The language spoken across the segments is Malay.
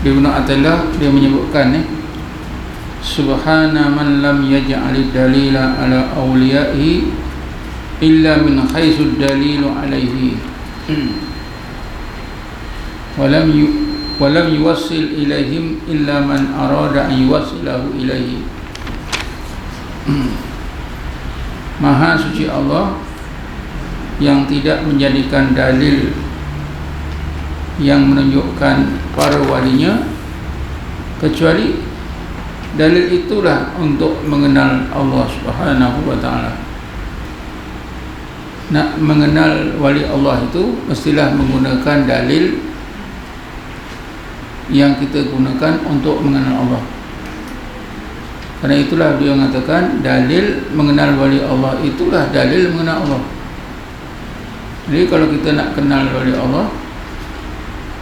Ibnu Athaillah dia menyebutkan subhana man lam yaj'alid dalila ala awliya'i illa min haitsu dalilu alaihi walam yuwassil ilaihim illa man arada an yuwassilahu ilaihi. Maha suci Allah yang tidak menjadikan dalil yang menunjukkan para walinya, kecuali dalil itulah untuk mengenal Allah Subhanahu wa ta'ala. Nak mengenal wali Allah itu mestilah menggunakan dalil yang kita gunakan untuk mengenal Allah. Karena itulah dia mengatakan dalil mengenal wali Allah itulah dalil mengenal Allah. Jadi kalau kita nak kenal wali Allah,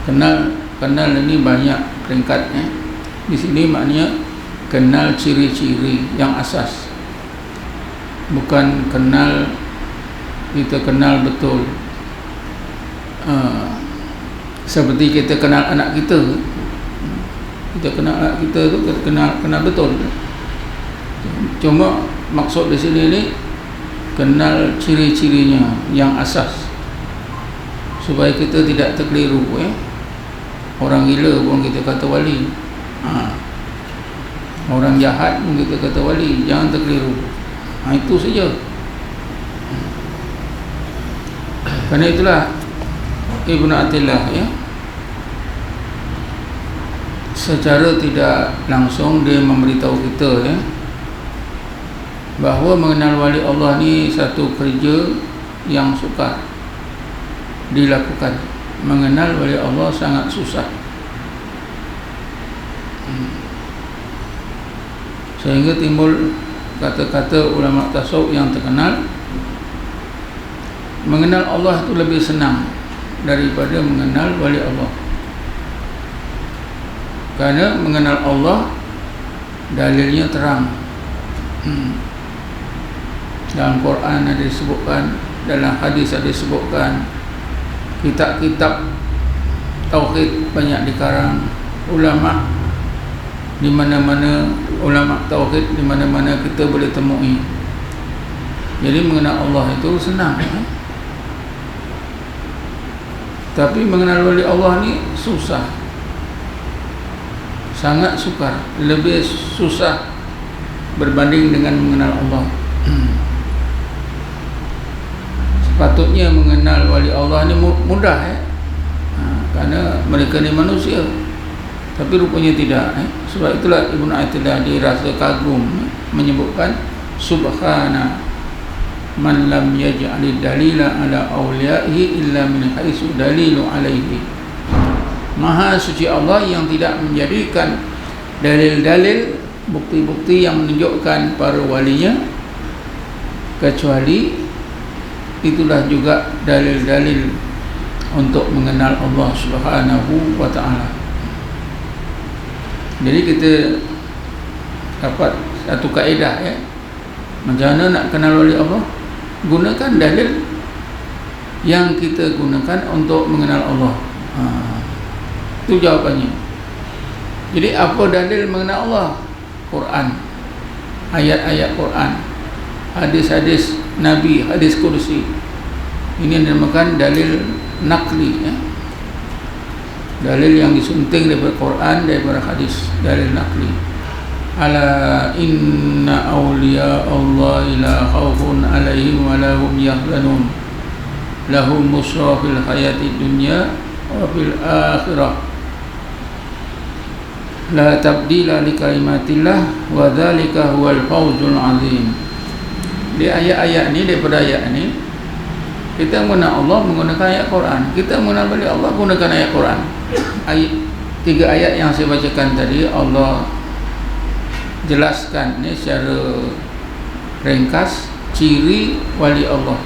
kenal ini banyak peringkatnya. Di sini maknanya kenal ciri-ciri yang asas, bukan kita kenal betul. Seperti kita kenal anak kita, tu kita kenal betul. Cuma maksud di sini ni kenal ciri-cirinya yang asas, supaya kita tidak terkeliru. Orang gila pun kita kata wali, orang jahat pun kita kata wali. Jangan terkeliru. Itu saja. Kerana itulah Ibnu Athaillah secara tidak langsung dia memberitahu kita bahawa mengenal wali Allah ni satu kerja yang sukar dilakukan. Mengenal wali Allah sangat susah, sehingga timbul kata-kata ulama tasawuf yang terkenal, mengenal Allah itu lebih senang daripada mengenal wali Allah. Kerana mengenal Allah dalilnya terang. Dalam Quran ada disebutkan, dalam hadis ada disebutkan, kitab-kitab tauhid banyak dikarang, ulama di mana-mana, ulama tauhid di mana-mana kita boleh temui. Jadi mengenal Allah itu senang. Tapi mengenal wali Allah ni susah, sangat sukar, lebih susah berbanding dengan mengenal Allah. Sepatutnya mengenal wali Allah ni mudah kerana mereka ni manusia, tapi rupanya tidak. Sebab itulah Ibnu Athaillah dirasa kagum menyebutkan subhana man lam yaj'alid dalila ala awliya'ihi illa min haitsu dalilu alaihi. Maha suci Allah yang tidak menjadikan dalil-dalil, bukti-bukti yang menunjukkan para walinya, kecuali itulah juga dalil-dalil untuk mengenal Allah Subhanahu wa ta'ala. Jadi kita dapat satu kaedah macam mana nak kenal wali Allah. Gunakan dalil yang kita gunakan untuk mengenal Allah. Itu jawapannya. Jadi apa dalil mengenal Allah? Quran, ayat-ayat Quran, hadis-hadis Nabi, hadis kursi. Ini dinamakan dalil nakli, dalil yang disunting daripada Quran, daripada hadis, dalil nakli. Ala inna awliya Allah la khawfun alaihim wa lahum yahzanun lahum busra fil hayati dunya wa fil akhirah la tabdila li kalimatillah wa dzalika huwal fawzul azim. Di ayat-ayat ni, daripada ayat ni kita mengenal Allah menggunakan ayat Quran, kita mengenal wali Allah menggunakan ayat Quran. Tiga ayat yang saya bacakan tadi Allah jelaskan ni secara ringkas ciri wali Allah.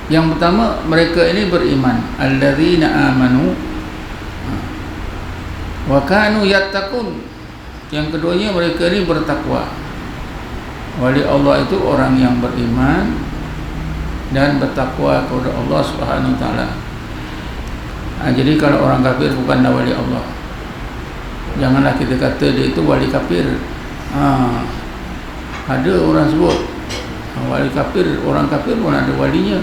Yang pertama, mereka ini beriman, alladzina amanu wa kanu yattaqun. Yang keduanya, mereka ini bertakwa. Wali Allah itu orang yang beriman dan bertakwa kepada Allah Subhanahu wa taala. Jadi kalau orang kafir bukanlah wali Allah. Janganlah kita kata dia itu wali kafir. Ada orang sebut wali kafir, orang kafir pun ada walinya.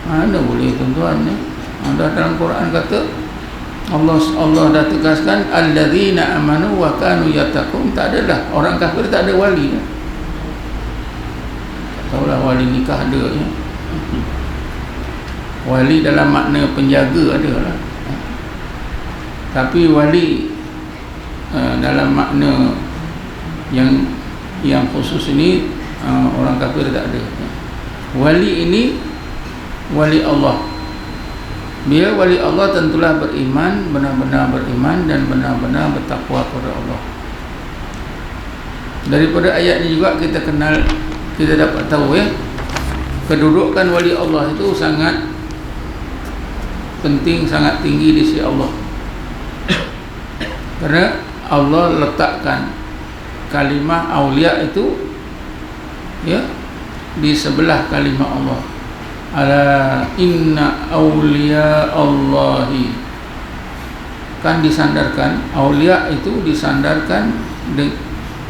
Mana boleh tuan-tuan ni? Ada dalam Quran kata Allah dah tegaskan alladzina amanu wa kanu yattaqun. Tak adalah orang kafir tak ada wali. Tak tahulah wali nikah ada ya. Wali dalam makna penjaga adalah. Tapi wali dalam makna yang khusus ini orang kafir tak ada. Wali ini wali Allah. Bila wali Allah tentulah beriman, benar-benar beriman dan benar-benar bertakwa kepada Allah. Daripada ayat ini juga kita dapat tahu ya, kedudukan wali Allah itu sangat penting, sangat tinggi di sisi Allah. Karena Allah letakkan kalimah aulia itu ya di sebelah kalimah Allah. Ala inna awliya Allahi, kan disandarkan, aulia itu disandarkan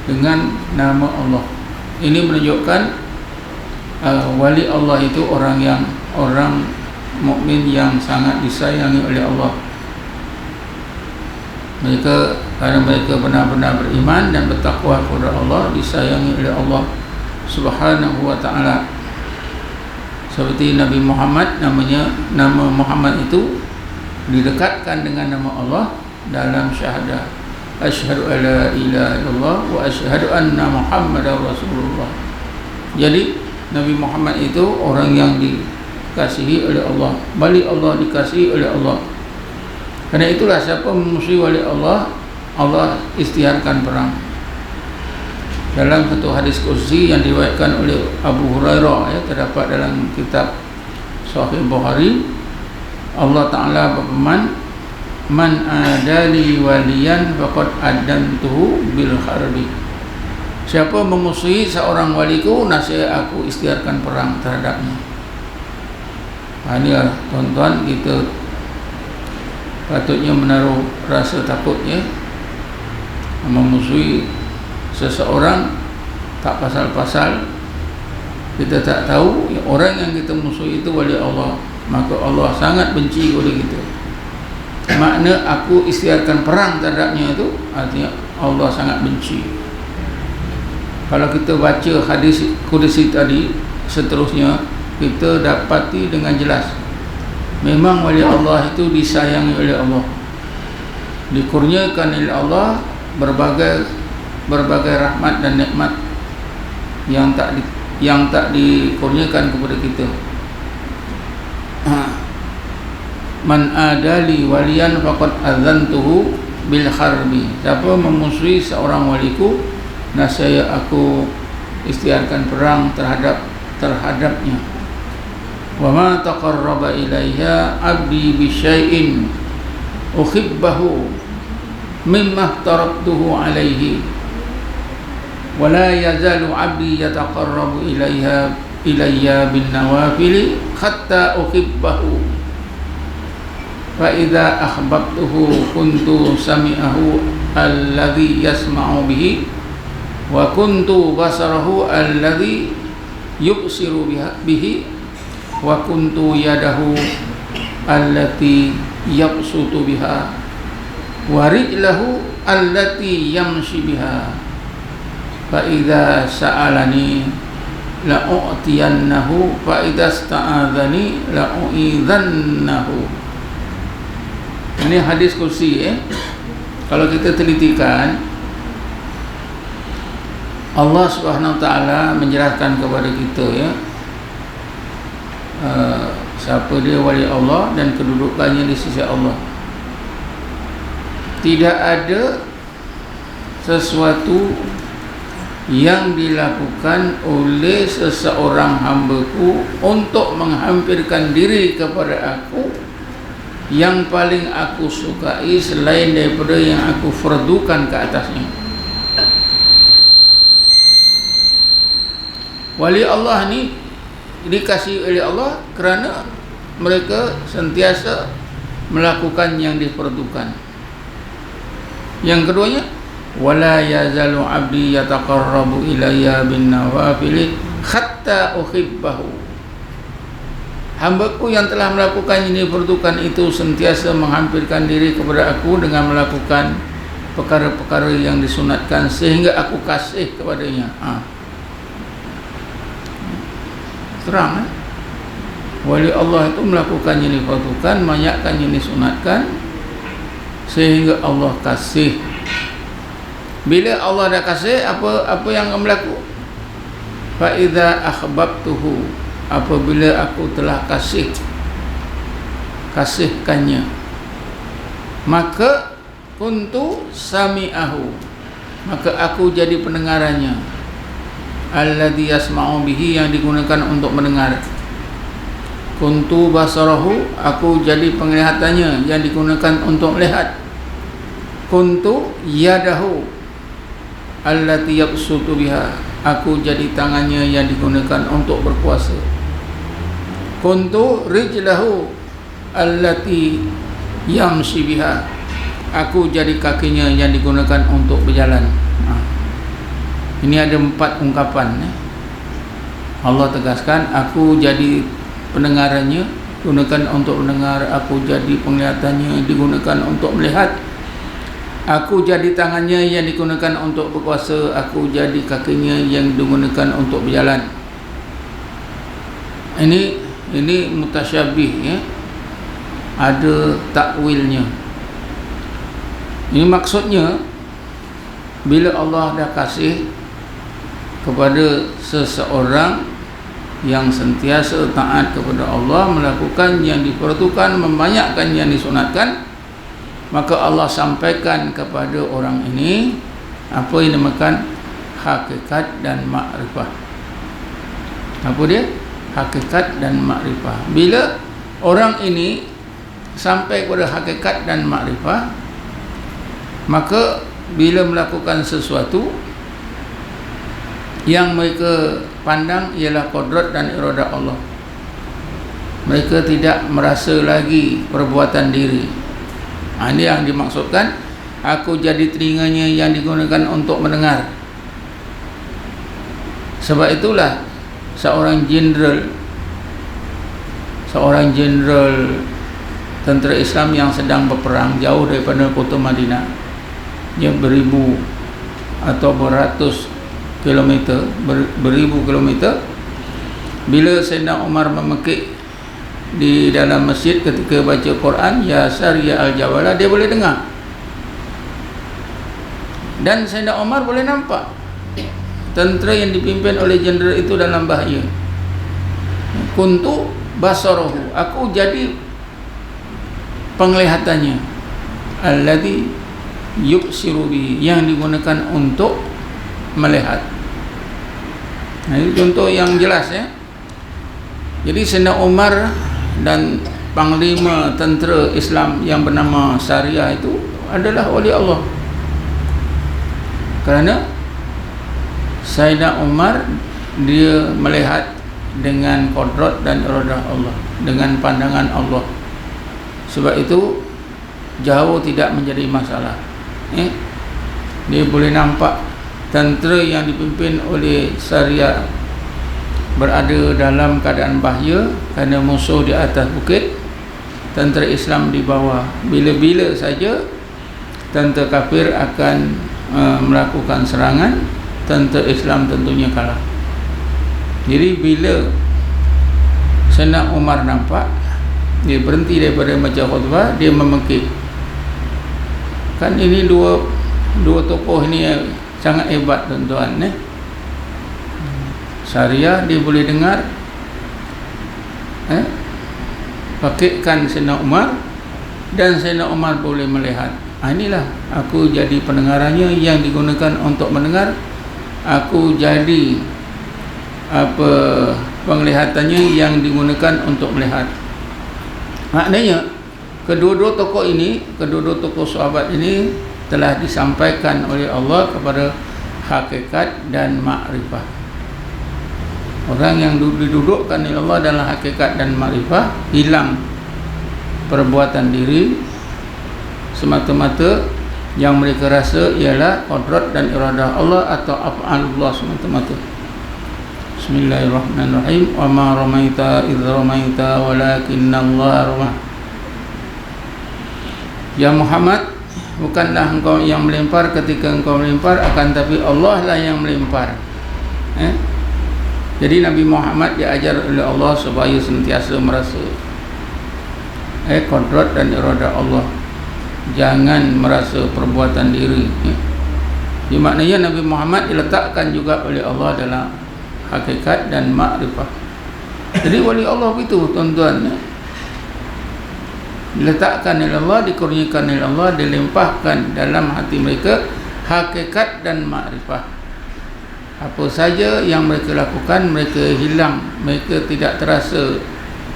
dengan nama Allah. Ini menunjukkan wali Allah itu orang mukmin yang sangat disayangi oleh Allah. Karena mereka benar-benar beriman dan bertakwa kepada Allah, disayangi oleh Allah Subhanahu wa ta'ala. Seperti Nabi Muhammad, nama Muhammad itu didekatkan dengan nama Allah dalam syahadah asyhadu alla ilaha illallah wa asyhadu anna Muhammadar Rasulullah. Jadi Nabi Muhammad itu orang yang dikasihi oleh Allah, wali Allah dikasihi oleh Allah. Karena itulah siapa memusuhi wali Allah, Allah istiharkan perang. Dalam satu hadis kursi yang diriwayatkan oleh Abu Hurairah ya, terdapat dalam kitab Sahih Bukhari, Allah Ta'ala berfirman, man adali waliyan faqad adantuhu bil harbi. Siapa memusuhi seorang waliku, nasihah aku istiharkan perang terhadapnya. Inilah tuan-tuan, kita patutnya menaruh rasa takut ya, memusuhi seseorang tak pasal-pasal. Kita tak tahu orang yang kita musuhi itu wali Allah, maka Allah sangat benci kepada kita. Makna aku istiharkan perang terhadapnya itu artinya Allah sangat benci. Kalau kita baca hadis qudsi tadi seterusnya, kita dapati dengan jelas memang wali Allah itu disayangi oleh Allah, dikurniakan oleh Allah berbagai rahmat dan nikmat yang tak dikurniakan kepada kita. Man adali waliyan faqad adzantuhu bil harbi. Siapa memusuhi seorang waliku, nasaya aku istiharkan perang terhadapnya. Wa ma taqarraba ilayya 'abdi bi syai'in uhibbahu mimma taraktuhu alaihi wa la yazalu 'abdi yataqarrabu ilayya bin nawafili hatta uhibbahu fa idza ahbabtuhu kuntu sami'ahu alladhi yasma'u bihi wa kuntu basarahu alladhi yubsiru bihi wa kuntu yadahu allati yabsutu biha wa rijlahu allati yamshi biha fa idza sa'alani la u'tiyannahu fa idza sta'adzani la u'idhannahu. Ini hadis kursi Kalau kita telitikan, Allah Subhanahu wa taala menjelaskan kepada kita siapa dia wali Allah dan kedudukannya di sisi Allah. Tidak ada sesuatu yang dilakukan oleh seseorang hamba-Ku untuk menghampirkan diri kepada Aku yang paling Aku sukai selain daripada yang Aku fardukan ke atasnya. Wali Allah ni dikasihi oleh Allah kerana mereka sentiasa melakukan yang diperlukan. Yang keduanya, wala yazalu 'abdi yataqarrabu ilayya bin nawafil hatta uhibbahu. Hambaku yang telah melakukan yang diperlukan itu sentiasa menghampirkan diri kepada aku dengan melakukan perkara-perkara yang disunatkan sehingga aku kasih kepadanya. Terang, wali Allah itu melakukan yang diperlukan, banyakkan yang disunatkan sehingga Allah kasih. Bila Allah dah kasih, apa yang berlaku? Fa idza akhbabtuhu, apabila aku telah kasihkannya, maka kuntu sami'ahu, maka aku jadi pendengarannya, alladhi yasma'u bihi, yang digunakan untuk mendengar. Kuntu basarahu, aku jadi penglihatannya yang digunakan untuk melihat. Kuntu yadahu allati yabsutu biha, aku jadi tangannya yang digunakan untuk berkuasa. Kuntu rijlahu allati yamshi biha, aku jadi kakinya yang digunakan untuk berjalan. Ini ada 4 ungkapan. Allah tegaskan, aku jadi pendengarannya, digunakan untuk mendengar. Aku jadi penglihatannya, digunakan untuk melihat. Aku jadi tangannya yang digunakan untuk berkuasa. Aku jadi kakinya yang digunakan untuk berjalan. Ini mutasyabih, ya. Ada takwilnya. Ini maksudnya, bila Allah dah kasih kepada seseorang yang sentiasa taat kepada Allah, melakukan yang diperlukan, membanyakkan yang disunatkan, maka Allah sampaikan kepada orang ini apa yang dinamakan hakikat dan makrifah. Apa dia? Hakikat dan makrifah. Bila orang ini sampai kepada hakikat dan makrifah, maka bila melakukan sesuatu, yang mereka pandang ialah qudrat dan iradah Allah. Mereka tidak merasa lagi perbuatan diri. Ini yang dimaksudkan, aku jadi telinganya yang digunakan untuk mendengar. Sebab itulah seorang jenderal tentera Islam yang sedang berperang jauh daripada kota Madinah, dia beribu atau beratus kilometer, beribu kilometer. Bila Sayyidina Umar memekik di dalam masjid ketika baca Quran, ya Sariya al-Jawala, dia boleh dengar. Dan Sayyidina Umar boleh nampak tentera yang dipimpin oleh jenderal itu dalam bahaya. Kuntu basarahu, aku jadi penglihatannya, alladhi yubsiru bihi, yang digunakan untuk melihat. Ini contoh yang jelas, ya. Jadi Sayyidina Umar dan panglima tentera Islam yang bernama Sariyah itu adalah wali Allah. Kerana Sayyidina Umar dia melihat dengan qudrat dan iradah Allah, dengan pandangan Allah. Sebab itu jauh tidak menjadi masalah. Dia boleh nampak tentera yang dipimpin oleh Sariyah berada dalam keadaan bahaya kerana musuh di atas bukit, tentera Islam di bawah. Bila-bila saja tentera kafir akan melakukan serangan, tentera Islam tentunya kalah. Jadi bila Sayyidina Umar nampak, dia berhenti daripada baca khutbah, dia memekik. Kan ini dua tokoh ini sangat hebat, tuan-tuan. Sariyah dia boleh dengar, pakaikan Sayyidina Umar, dan Sayyidina Umar boleh melihat. Inilah aku jadi pendengarannya yang digunakan untuk mendengar. Aku jadi penglihatannya yang digunakan untuk melihat. Maknanya kedua-dua tokoh sahabat ini telah disampaikan oleh Allah kepada hakikat dan makrifah. Orang yang didudukkan oleh Allah dalam hakikat dan makrifah, hilang perbuatan diri, semata-mata yang mereka rasa ialah qudrat dan iradah Allah atau af'alullah semata-mata. Bismillahirrahmanirrahim. Wa ma ramaita idz ramaita walakinallaha rama. Ya Muhammad, bukanlah engkau yang melempar ketika engkau melempar, akan tapi Allah lah yang melempar. Jadi Nabi Muhammad diajar oleh Allah supaya sentiasa merasa qudrat dan iradah Allah. Jangan merasa perbuatan diri. Di maknanya Nabi Muhammad diletakkan juga oleh Allah dalam hakikat dan makrifah. Jadi wali Allah itu tuan-tuan, diletakkan oleh Allah, dikurniakan oleh Allah, dilimpahkan dalam hati mereka hakikat dan makrifah. Apa saja yang mereka lakukan, mereka hilang, mereka tidak terasa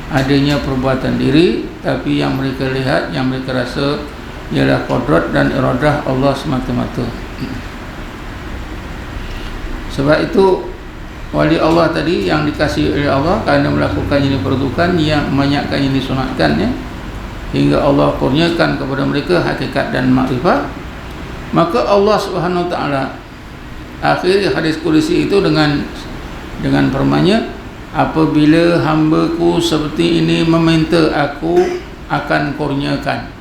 adanya perbuatan diri, tapi yang mereka lihat, yang mereka rasa ialah qudrat dan iradah Allah semata-mata. Sebab itu wali Allah tadi yang dikasihi oleh Allah kerana melakukan yang diperlukan, yang banyakkan yang disunatkan, hingga Allah kurniakan kepada mereka hakikat dan makrifah, maka Allah Subhanahu Wa Taala akhir hadis kursi itu dengan firman-Nya, apabila hamba-Ku seperti ini meminta Aku, akan kurniakan.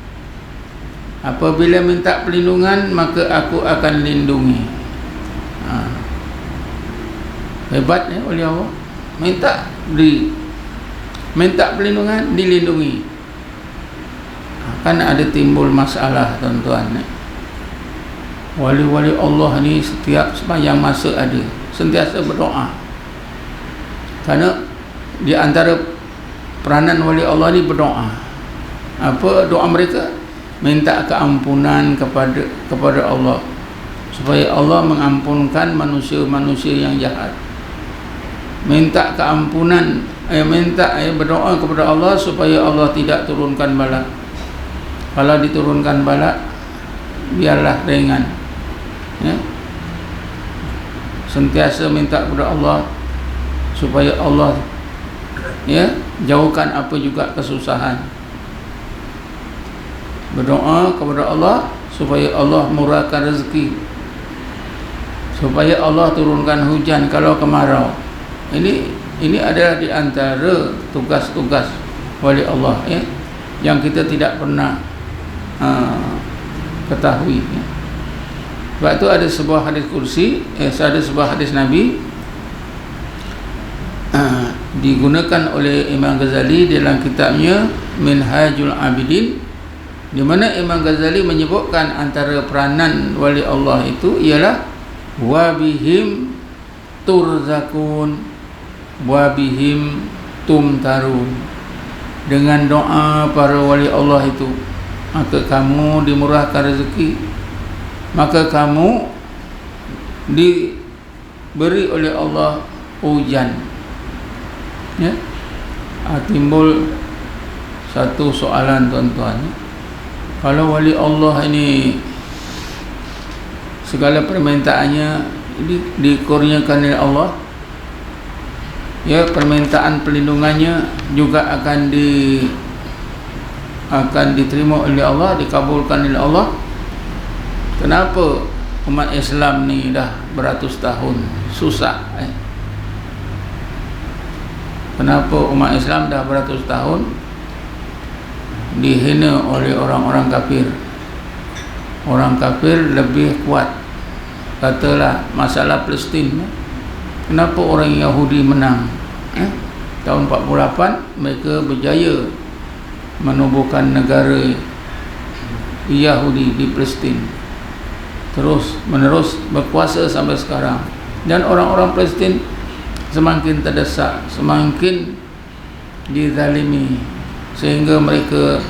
Apabila minta perlindungan, maka Aku akan lindungi. Hebat oleh Allah. Minta perlindungan, dilindungi. Kan ada timbul masalah tuan-tuan. Wali-wali Allah ni setiap sepanjang masa ada sentiasa berdoa. Kerana di antara peranan wali Allah ni berdoa. Apa doa mereka? Minta keampunan kepada Allah, supaya Allah mengampunkan manusia-manusia yang jahat. Minta keampunan, berdoa kepada Allah supaya Allah tidak turunkan bala. Kalau diturunkan bala, biarlah ringan. Sentiasa minta kepada Allah supaya Allah jauhkan apa juga kesusahan. Berdoa kepada Allah supaya Allah murahkan rezeki, supaya Allah turunkan hujan kalau kemarau. Ini adalah di antara tugas-tugas wali Allah yang kita tidak pernah ketahui. Sebab itu ada sebuah hadis kursi, ada sebuah hadis Nabi digunakan oleh Imam Ghazali dalam kitabnya Minhajul Abidin, di mana Imam Ghazali menyebutkan antara peranan wali Allah itu ialah wabihim turzakun wabihim tumtarun. Dengan doa para wali Allah itu, maka kamu dimurahkan rezeki, maka kamu diberi oleh Allah hujan. Timbul satu soalan tuan-tuan. Kalau wali Allah ini segala permintaannya dikurniakan oleh Allah, permintaan perlindungannya juga akan diterima oleh Allah, dikabulkan oleh Allah. Kenapa umat Islam ni dah beratus tahun susah? Kenapa umat Islam dah beratus tahun dihina oleh orang-orang kafir? Orang kafir lebih kuat. Katalah masalah Palestin, kenapa orang Yahudi menang? Tahun 48 mereka berjaya menubuhkan negara Yahudi di Palestin, terus menerus berkuasa sampai sekarang. Dan orang-orang Palestin semakin terdesak, semakin dizalimi, sehingga mereka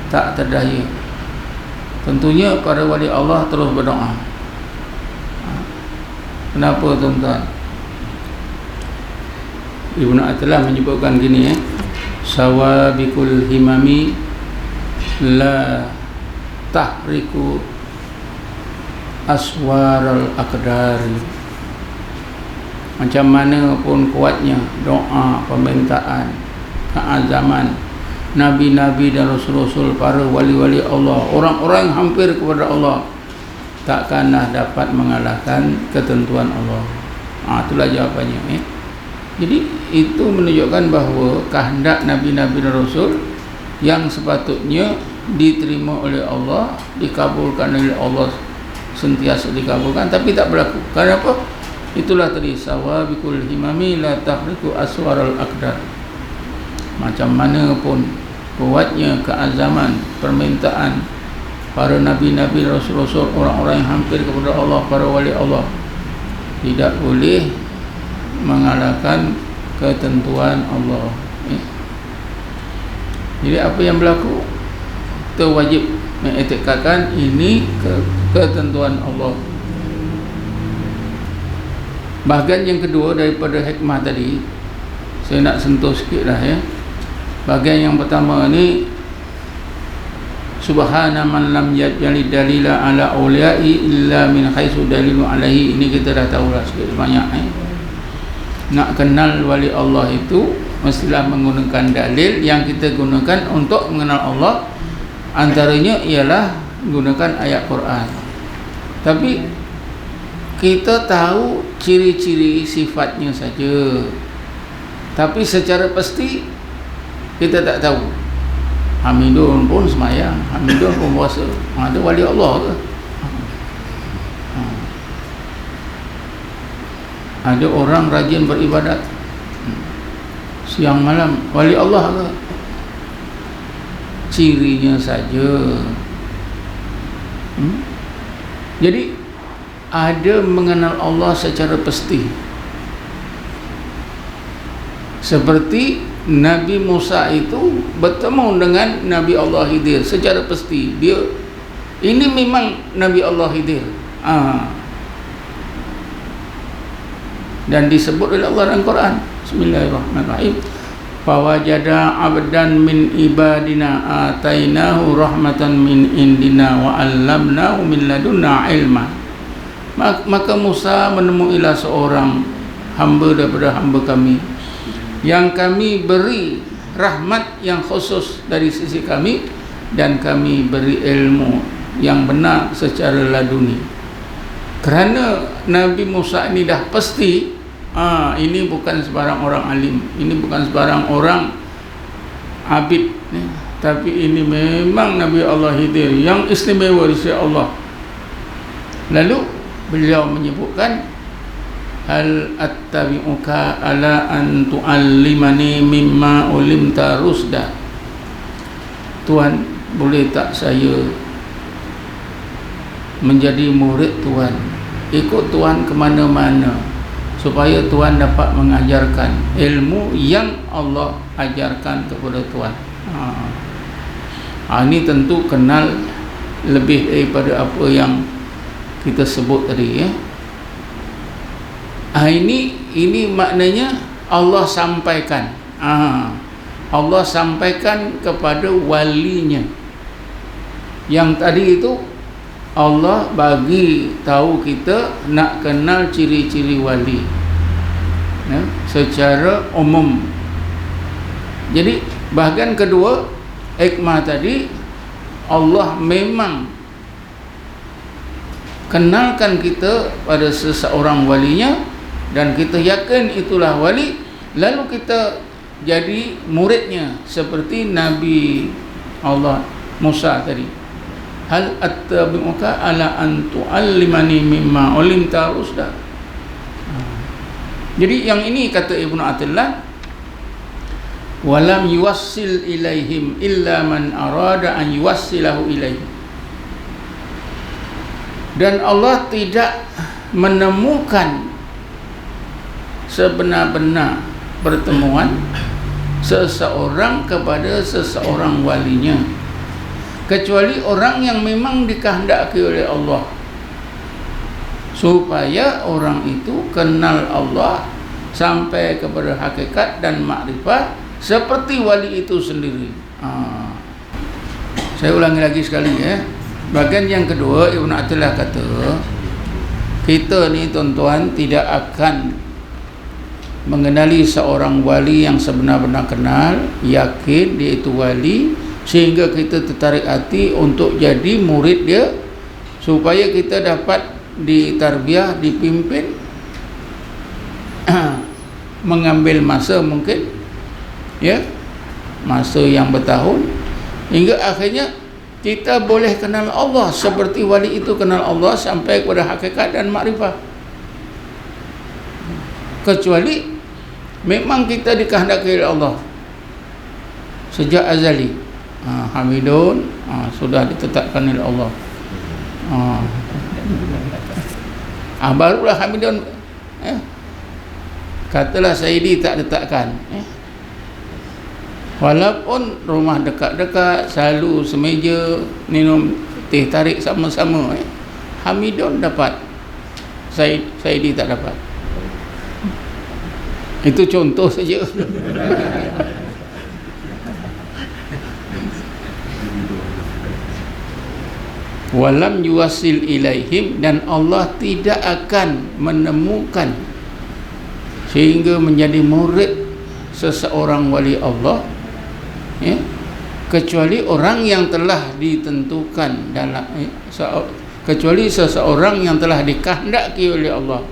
tak terdaya. Tentunya para wali Allah terus berdoa. Kenapa tuan-tuan? Ibnu Athaillah menyebutkan gini, sawabikul himami la tahriku aswaral aqdari. Macam mana pun kuatnya doa, permintaan, keazaman, nabi-nabi dan rasul-rasul, para wali-wali Allah, orang-orang yang hampir kepada Allah, takkanlah dapat mengalahkan ketentuan Allah. Itulah jawapannya. Jadi itu menunjukkan bahawa kehendak nabi-nabi dan rasul yang sepatutnya diterima oleh Allah, dikabulkan oleh Allah, sentiasa dikabulkan, tapi tak berlaku. Kenapa? Itulah tadi, sawabikul himami la tahriku aswaral aqdar. Macam mana pun kuatnya keazaman permintaan para nabi-nabi, rasul-rasul, orang-orang yang hampir kepada Allah, para wali Allah, tidak boleh mengalahkan ketentuan Allah. Jadi apa yang berlaku, kita wajib mengiktikadkan ini ketentuan Allah. Bahagian yang kedua daripada hikmah tadi, saya nak sentuh sikit lah ya. Bahagian yang pertama ni, subhana man lam yaj'ali dalila ala awliya'i illa min haitsu dalilu alaihi. Ini kita dah tahu lah sikit banyak. Nak kenal wali Allah itu mestilah menggunakan dalil yang kita gunakan untuk mengenal Allah. Antaranya ialah gunakan ayat Quran. Tapi kita tahu ciri-ciri sifatnya saja, tapi secara pasti kita tak tahu. Hamidun pun semayang, Hamidun pun puasa, ada wali Allah ke? Ada orang rajin beribadat siang malam, wali Allah ke? Cirinya saja. Jadi ada mengenal Allah secara pasti, seperti Nabi Musa itu bertemu dengan Nabi Allah Khidir secara pasti. Dia ini memang Nabi Allah Khidir. Dan disebut oleh Allah dalam Quran. Bismillahirrahmanirrahim. Fawajada 'abdan min ibadina atainahu rahmatan min indina wa 'allamnahu min ladunna ilma. Maka Musa menemuilah seorang hamba daripada hamba kami, yang kami beri rahmat yang khusus dari sisi kami, dan kami beri ilmu yang benar secara laduni. Kerana Nabi Musa ini dah pasti, ini bukan sebarang orang alim, ini bukan sebarang orang abid, tapi ini memang Nabi Allah Khidir yang istimewa di sisi Allah. Lalu beliau menyebutkan, hal attabi'uka ala an tu'allimani mimma ulimta rusda. Tuhan, boleh tak saya menjadi murid Tuhan, ikut Tuhan ke mana-mana, supaya Tuhan dapat mengajarkan ilmu yang Allah ajarkan kepada Tuhan. Ini tentu kenal lebih daripada apa yang kita sebut tadi ya. Ini maknanya Allah sampaikan. Allah sampaikan kepada walinya. Yang tadi itu Allah bagi tahu kita nak kenal ciri-ciri wali ya, secara umum. Jadi bahagian kedua hikmah tadi, Allah memang kenalkan kita pada seseorang walinya, dan kita yakin itulah wali, lalu kita jadi muridnya seperti Nabi Allah Musa tadi. Hal attabi'uka ala an tu'allimani mimma ulimta rusda. Jadi yang ini kata Ibnu Athaillah, walam yuwassil ilaihim illa man arada an yuwassilahu ilaihim. Dan Allah tidak menemukan sebenar-benar pertemuan seseorang kepada seseorang walinya, kecuali orang yang memang dikehendaki oleh Allah, supaya orang itu kenal Allah sampai kepada hakikat dan makrifat seperti wali itu sendiri. Saya ulangi lagi sekali ya. Bahagian yang kedua, Ibnu Athaillah kata, kita ni tuan-tuan tidak akan mengenali seorang wali yang sebenar-benar kenal, yakin dia itu wali, sehingga kita tertarik hati untuk jadi murid dia, supaya kita dapat ditarbiyah, dipimpin, mengambil masa mungkin, ya, masa yang bertahun, hingga akhirnya kita boleh kenal Allah seperti wali itu kenal Allah sampai kepada hakikat dan makrifah. Kecuali memang kita dikehendaki oleh Allah sejak azali, hamidun, sudah ditetapkan oleh Allah, barulah hamidun, katalah Sayyidi tak letakkan, walaupun rumah dekat-dekat, selalu semeja minum teh tarik sama-sama, hamidun dapat, Sayyidi tak dapat. Itu contoh saja. Walam yuwasil ilaihim, dan Allah tidak akan menemukan sehingga menjadi murid seseorang wali Allah, ya, kecuali orang yang telah ditentukan dalam, kecuali seseorang yang telah dikehendaki oleh Allah.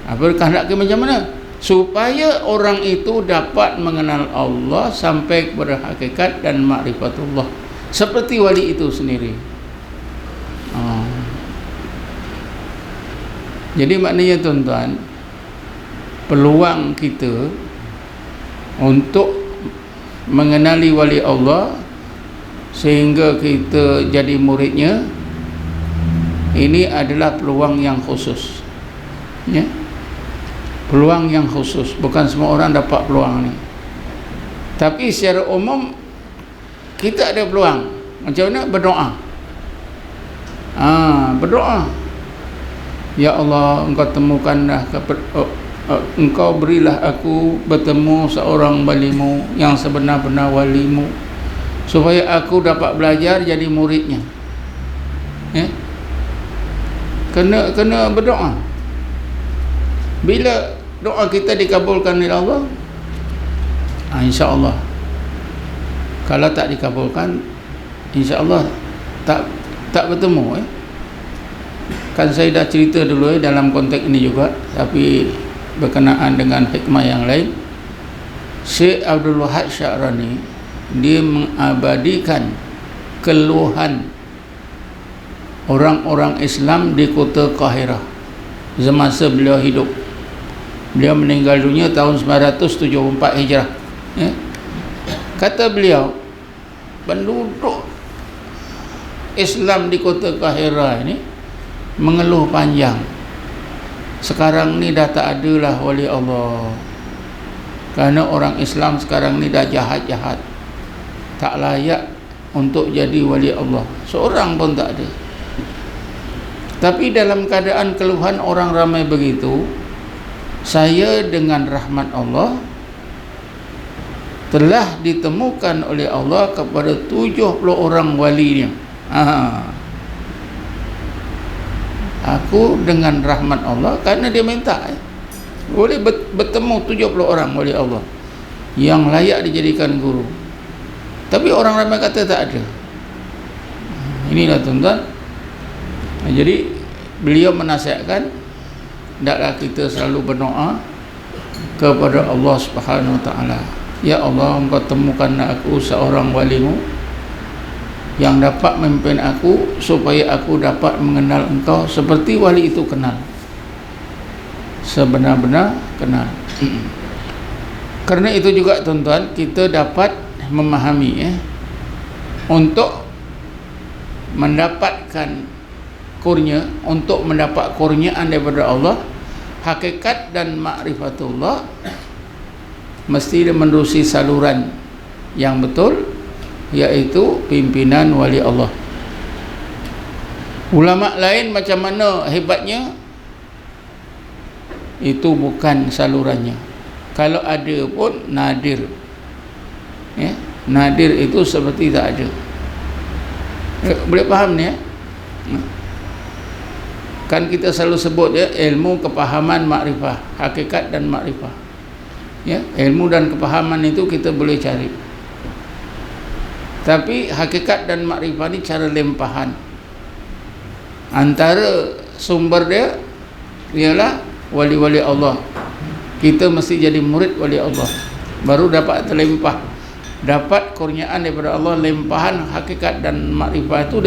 Apa dikehendaki macam mana? Supaya orang itu dapat mengenal Allah sampai kepada hakikat dan makrifatullah, seperti wali itu sendiri. Jadi maknanya tuan-tuan, peluang kita untuk mengenali wali Allah sehingga kita jadi muridnya, ini adalah peluang yang khusus, ya, peluang yang khusus. Bukan semua orang dapat peluang ni, tapi secara umum kita ada peluang. Macam mana? Berdoa. Berdoa, ya Allah, Engkau temukanlah, Engkau berilah aku bertemu seorang walimu yang sebenar-benar walimu, supaya aku dapat belajar jadi muridnya, ya. Kena berdoa. Bila doa kita dikabulkan oleh Allah, insya-Allah. Kalau tak dikabulkan, insya-Allah tak bertemu, Kan saya dah cerita dulu dalam konteks ini juga, tapi berkenaan dengan hikmah yang lain. Syekh Abdul Wahab Sya'rani, dia mengabadikan keluhan orang-orang Islam di kota Qahirah semasa beliau hidup. Beliau meninggal dunia tahun 974 Hijrah, ya. Kata beliau, penduduk Islam di kota Qahirah ini mengeluh panjang, sekarang ni dah tak adalah wali Allah, kerana orang Islam sekarang ni dah jahat-jahat, tak layak untuk jadi wali Allah, seorang pun tak ada. Tapi dalam keadaan keluhan orang ramai begitu, saya dengan rahmat Allah telah ditemukan oleh Allah kepada 70 orang walinya. Aku dengan rahmat Allah, kerana dia minta, boleh bertemu 70 orang wali Allah yang layak dijadikan guru. Tapi orang ramai kata tak ada. Inilah tuan-tuan. Jadi beliau menasihatkan, hendaklah kita selalu berdoa kepada Allah Subhanahu Wa Taala. Ya Allah, Engkau temukan aku seorang walimu yang dapat memimpin aku, supaya aku dapat mengenal Engkau seperti wali itu kenal, sebenar-benar kenal. Karena itu juga tuan-tuan, kita dapat memahami, untuk mendapatkan kurnia, untuk mendapat kurniaan daripada Allah, hakikat dan makrifatullah, mesti menerusi saluran yang betul, iaitu pimpinan wali Allah. Ulama lain macam mana hebatnya, itu bukan salurannya. Kalau ada pun nadir, ya, nadir itu seperti tak ada. Boleh faham ni, ya? Kan kita selalu sebut ya, ilmu, kepahaman, makrifah, hakikat dan makrifah. Ya, ilmu dan kepahaman itu kita boleh cari. Tapi hakikat dan makrifah ni cara lempahan. Antara sumber dia ialah wali-wali Allah. Kita mesti jadi murid wali Allah, baru dapat terlempah, dapat kurniaan daripada Allah. Lempahan hakikat dan makrifah itu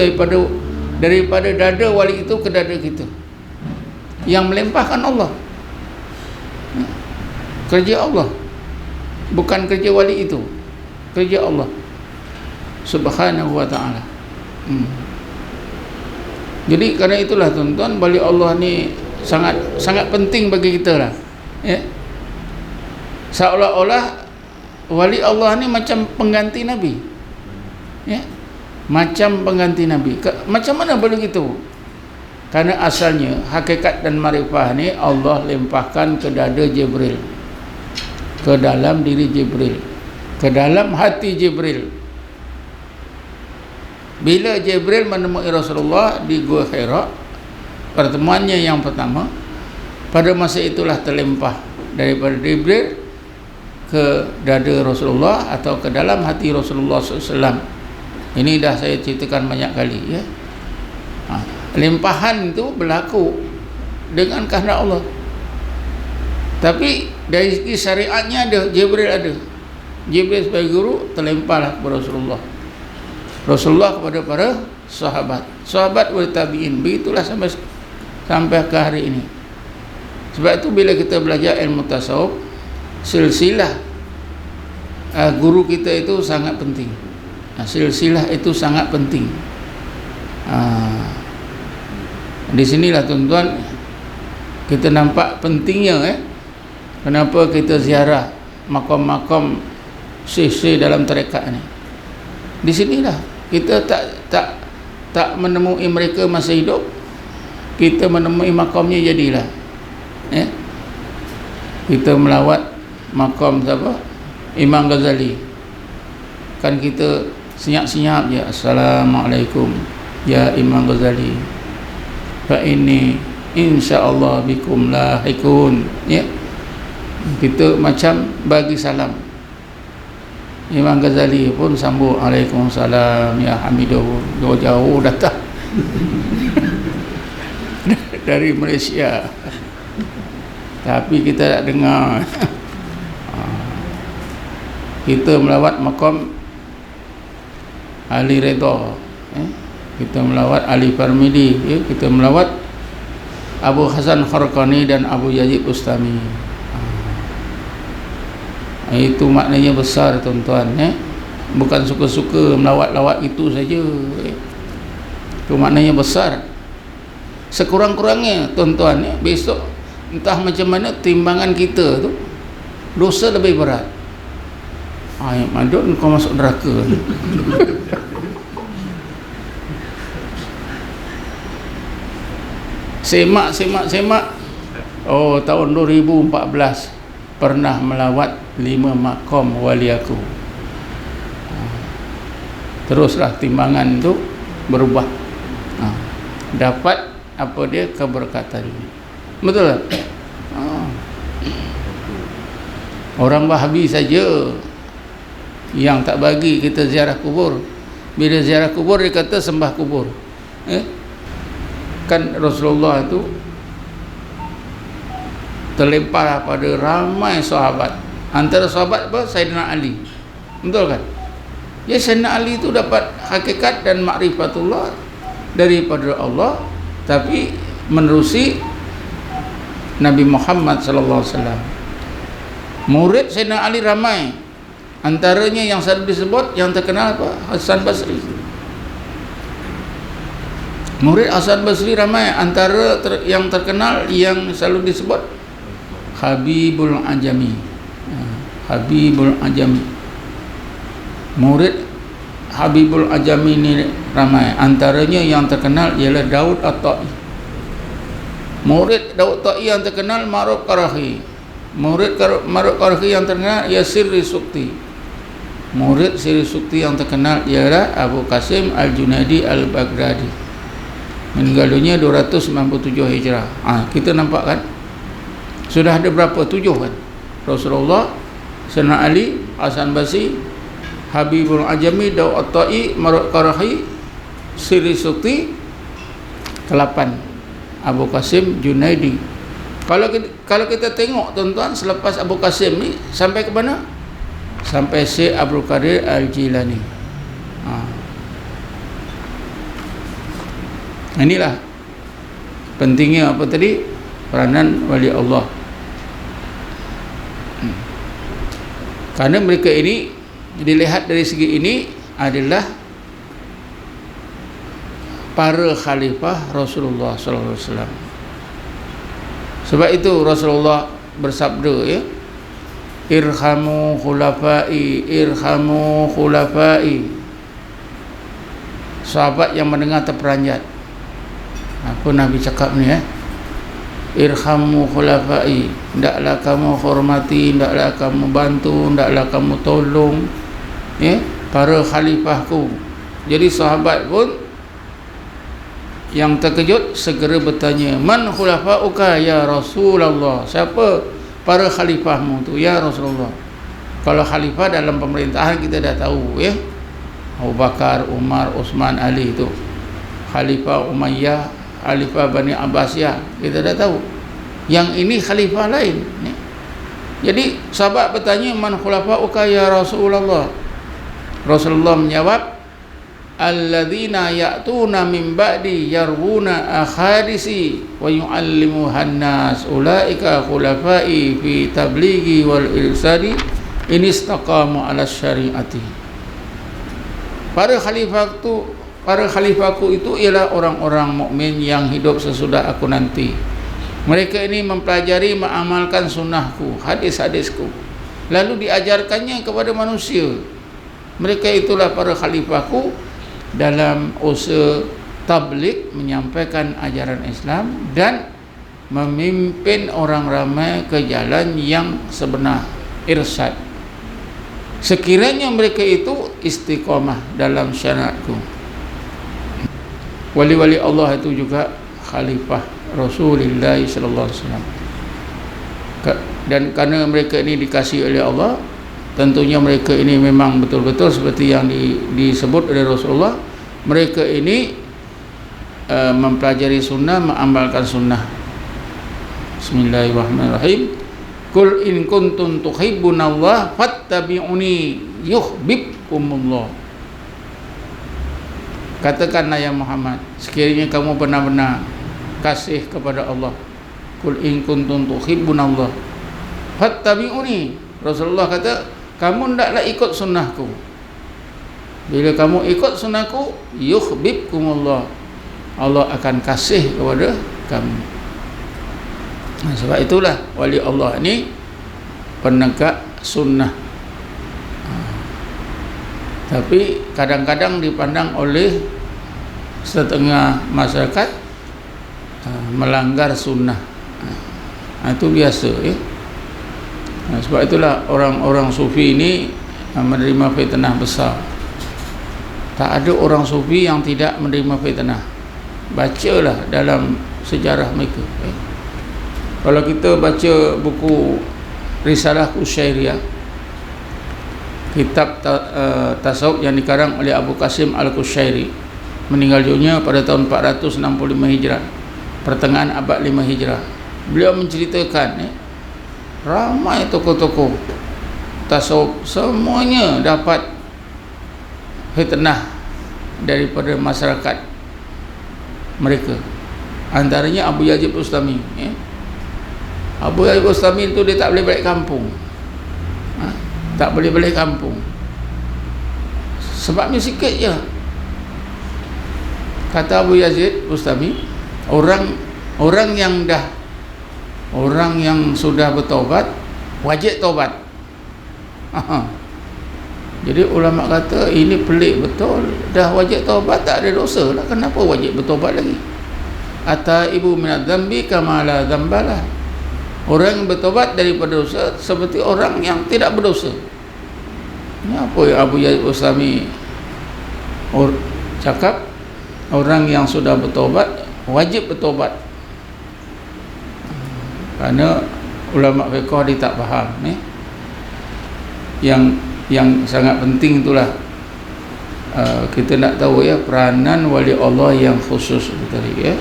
daripada dada wali itu ke dada kita. Yang melempahkan Allah, kerja Allah, bukan kerja wali itu, kerja Allah Subhanahu wa ta'ala. Jadi kerana itulah tuan-tuan, wali Allah ni sangat penting bagi kita lah, ya. Seolah-olah wali Allah ni macam pengganti Nabi, ya, macam pengganti Nabi. Macam mana boleh gitu? Karena asalnya hakikat dan makrifah ni Allah lempahkan ke dada Jibril, ke dalam diri Jibril, ke dalam hati Jibril. Bila Jibril menemui Rasulullah di Gua Hira, pertemuannya yang pertama, pada masa itulah terlempah daripada Jibril ke dada Rasulullah atau ke dalam hati Rasulullah SAW. Ini dah saya ceritakan banyak kali, ya. Limpahan itu berlaku dengan kehendak Allah. Tapi dari segi syariatnya ada, Jibril ada. Jibril sebagai guru terlempahlah kepada Rasulullah. Rasulullah kepada para sahabat, sahabat wal tabi'in. Begitulah sampai ke hari ini. Sebab itu bila kita belajar ilmu tasawuf, silsilah guru kita itu sangat penting. Silsilah itu sangat penting. Di sinilah tuan-tuan kita nampak pentingnya, kenapa kita ziarah makam-makam syekh-syekh dalam tarekat ni. Di sinilah kita tak menemui mereka masa hidup, kita menemui makamnya jadilah, ya. Kita melawat makam siapa? Imam Ghazali. Kan kita senyap-senyap je, assalamualaikum ya Imam Ghazali, fa ini insyaallah bikum lahikun, ya. Kita macam bagi salam. Imam Ghazali pun sambut, Waalaikumsalam ya Hamiduh, jauh-jauh datang dari Malaysia, tapi kita tak dengar. Kita melawat makam Ali Redha, kita melawat Ali Farmidi, kita melawat Abu Hasan Kharqani dan Abu Yazid Bustami. Itu maknanya besar tuan-tuan, bukan suka-suka melawat-lawat itu saja, itu maknanya besar. Sekurang-kurangnya tuan-tuan, besok entah macam mana timbangan kita tu, dosa lebih berat. Madut kau masuk neraka. Semak. Oh, tahun 2014 pernah melawat 5 makam wali aku. Teruslah timbangan itu berubah. Dapat apa dia, keberkatan. Betul tak? Orang Wahabi saja yang tak bagi kita ziarah kubur. Bila ziarah kubur dia kata sembah kubur. Kan Rasulullah itu terlempar pada ramai sahabat. Antara sahabat apa? Sayyidina Ali. Betul kan? Ya, Sayyidina Ali itu dapat hakikat dan makrifatullah daripada Allah, tapi menerusi Nabi Muhammad sallallahu alaihi wasallam. Murid Sayyidina Ali ramai. Antaranya yang selalu disebut, yang terkenal apa? Hasan Basri. Murid Hasan Basri ramai. Antara yang terkenal yang selalu disebut Habibul Ajami. Habibul Ajami. Murid Habibul Ajami ni ramai. Antaranya yang terkenal ialah Daud At-Ta'i. Murid Daud Ta'i yang terkenal Ma'ruf Qarahi. Murid Ma'ruf Qarahi yang terkenal ialah Sirri Sukti. Murid Sirri Sukti yang terkenal ialah Abu Qasim Al-Junaidi Al-Baghdadi. meninggal dunia 297 Hijrah. Kita nampak kan, sudah ada berapa? 7 kan? Rasulullah, Sayyidina Ali, Hasan Basri, Habibul Ajami, Daud At-Tai, Marut Qarahi, Siri Sukti, 8 Abu Qasim Junaidi. Kalau kita tengok tuan-tuan, selepas Abu Qasim ni sampai ke mana? Sampai Syekh Abdul Qadir Al-Jilani. Inilah pentingnya apa tadi? Peranan wali Allah. Karena mereka ini dilihat dari segi ini adalah para khalifah Rasulullah sallallahu alaihi wasallam. Sebab itu Rasulullah bersabda, ya, irhamu khulafai, irhamu khulafai. Sahabat yang mendengar terperanjat. Apa Nabi cakap ni, irhamu khulafai, hendaklah kamu hormati, hendaklah kamu bantu, hendaklah kamu tolong, ya, para khalifahku. Jadi sahabat pun yang terkejut segera bertanya, man khulafauka ya Rasulullah, siapa para khalifahmu tu ya Rasulullah? Kalau khalifah dalam pemerintahan kita dah tahu, ya, Abu Bakar, Umar, Uthman, Ali itu. Khalifah Umayyah, Khalifah Bani Abbasiyah, kita dah tahu. Yang ini khalifah lain, ya. Jadi sahabat bertanya, man khulafauka ya Rasulullah? Rasulullah menjawab, alladzina ya'tuna min ba'di yarwuna akhadisi wa yu'allimuhan nas ulaika khulafai fi tablighi wal irsadi in istaqamu ala syariati. Para khalifahku itu ialah orang-orang mukmin yang hidup sesudah aku nanti. Mereka ini mempelajari, mengamalkan sunnahku, hadis-hadisku, lalu diajarkannya kepada manusia. Mereka itulah para khalifahku dalam usaha tabligh, menyampaikan ajaran Islam dan memimpin orang ramai ke jalan yang sebenar, irsyad. Sekiranya mereka itu istiqamah dalam syariatku. Wali-wali Allah itu juga khalifah Rasulullah sallallahu alaihi wasallam. Dan kerana mereka ini dikasihi oleh Allah, tentunya mereka ini memang betul-betul seperti yang disebut oleh Rasulullah. Mereka ini mempelajari sunnah, mengamalkan sunnah. Bismillahirrahmanirrahim. Qul in kuntum tuhibbunallah fattabi'uni yuhibbukumullah. Katakanlah ya Muhammad, sekiranya kamu benar-benar kasih kepada Allah. Qul in kuntum tuhibbunallah fattabi'uni. Rasulullah kata, kamu hendaklah ikut sunnahku. Bila kamu ikut sunnahku, yuhibbukumullah, Allah akan kasih kepada kamu. Sebab itulah wali Allah ini penegak sunnah. Tapi kadang-kadang dipandang oleh setengah masyarakat melanggar sunnah. Itu biasa, ya. Sebab itulah orang-orang sufi ini menerima fitnah besar. Tak ada orang sufi yang tidak menerima fitnah. Bacalah dalam sejarah mereka. Kalau kita baca buku Risalah Kusyairiyah, kitab tasawuf yang dikarang oleh Abu Qasim Al-Kusyairi, meninggal dunia pada tahun 465 Hijrah, pertengahan abad 5 Hijrah. Beliau menceritakan, ramai tokoh-tokoh tasawuf semuanya dapat fitnah daripada masyarakat mereka. Antaranya Abu Yazid Bustami, ya. Abu Yazid Bustami itu dia tak boleh balik kampung. Tak boleh balik kampung. Sebabnya sikit je. Kata Abu Yazid Bustami, orang yang sudah bertaubat wajib taubat. Jadi ulama kata ini pelik betul. Dah wajib taubat, tak ada dosa lah, kenapa wajib bertaubat lagi? Ataibu minadz dzambi kama la dzambalah. Orang yang bertaubat daripada dosa seperti orang yang tidak berdosa. Ini apa yang Abu Yazid Bustami cakap? orang yang sudah bertobat wajib bertobat. Kerana ulama fiqh dia tak faham yang sangat penting itulah kita nak tahu ya, peranan wali Allah yang khusus tadi ya,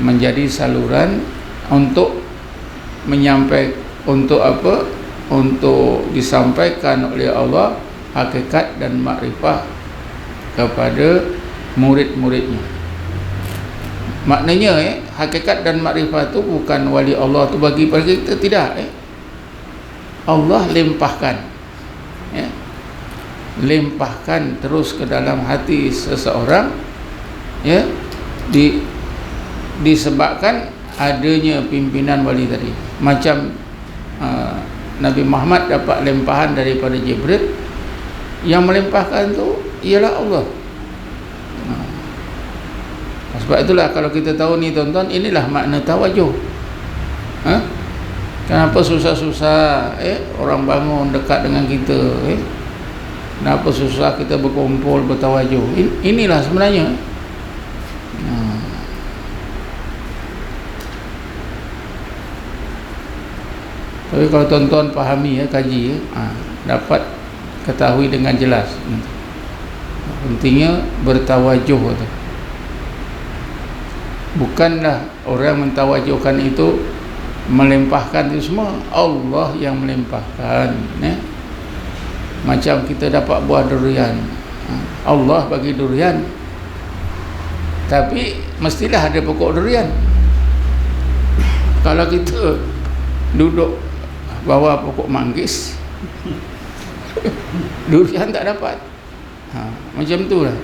menjadi saluran untuk menyampaikan, untuk apa, untuk disampaikan oleh Allah hakikat dan makrifah kepada murid-muridnya. Maknanya hakikat dan makrifah itu bukan wali Allah tu bagi pada kita, tidak. Allah limpahkan, limpahkan terus ke dalam hati seseorang, disebabkan adanya pimpinan wali tadi. Macam Nabi Muhammad dapat limpahan daripada Jibril, yang melimpahkan tu ialah Allah. Sebab itulah kalau kita tahu ni tuan-tuan, inilah makna tawajuh. Kenapa susah-susah orang bangun dekat dengan kita, kenapa susah kita berkumpul bertawajuh? Inilah sebenarnya. Tapi kalau tuan-tuan fahami kaji dapat ketahui dengan jelas pentingnya bertawajuh tu. Bukanlah orang mentawajuhkan itu melimpahkan itu semua, Allah yang melimpahkan. Macam kita dapat buah durian, Allah bagi durian, tapi mestilah ada pokok durian. Kalau kita duduk bawah pokok manggis, durian tak dapat. Macam tu lah.